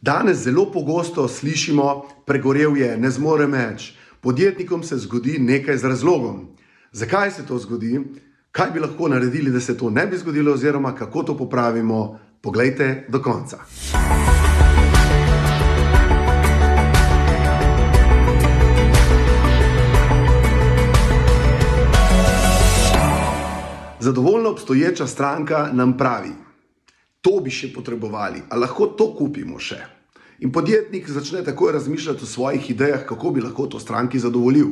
Danes zelo pogosto slišimo, pregorel je, ne zmore več. Podjetnikom se zgodi nekaj z razlogom. Zakaj se to zgodi? Kaj bi lahko naredili, da se to ne bi zgodilo, oziroma kako to popravimo? Poglejte do konca. Zadovoljna obstoječa stranka nam pravi: to bi še potrebovali, a lahko to kupimo še. In podjetnik začne takoj razmišljati o svojih idejah, kako bi lahko to stranki zadovoljil.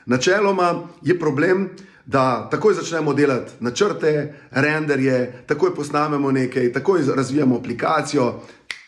Načeloma je problem, da takoj začnemo delati načrte, renderje, takoj posnamemo nekaj, takoj razvijamo aplikacijo,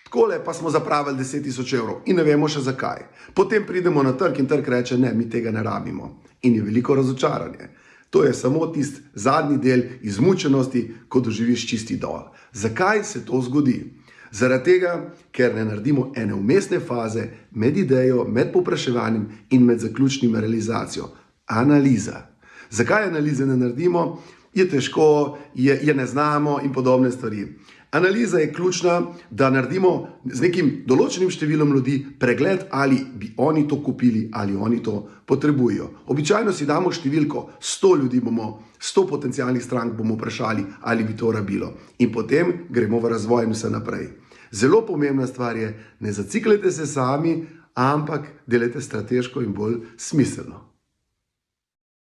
takole pa smo zapravili 10.000 evrov in ne vemo še zakaj. Potem pridemo na trg in trg reče: ne, mi tega ne rabimo. In je veliko razočaranje. To je samo tisti zadnji del izmučenosti, ko doživiš čisti dol. Zakaj se to zgodi? Zaradi tega, ker ne naredimo ene vmesne faze med idejo, med povpraševanjem in med zaključnim realizacijo. Analiza. Zakaj analize ne naredimo? Je težko, je ne znamo in podobne stvari. Analiza je ključna, da naredimo z nekim določenim številom ljudi pregled, ali bi oni to kupili, ali oni to potrebujejo. Običajno si damo številko 100 ljudi, 100 potencialnih strank bomo vprašali, ali bi to rabilo. In potem gremo v razvoj in vse naprej. Zelo pomembna stvar je, ne zaciklite se sami, ampak delajte strateško in bolj smiselno.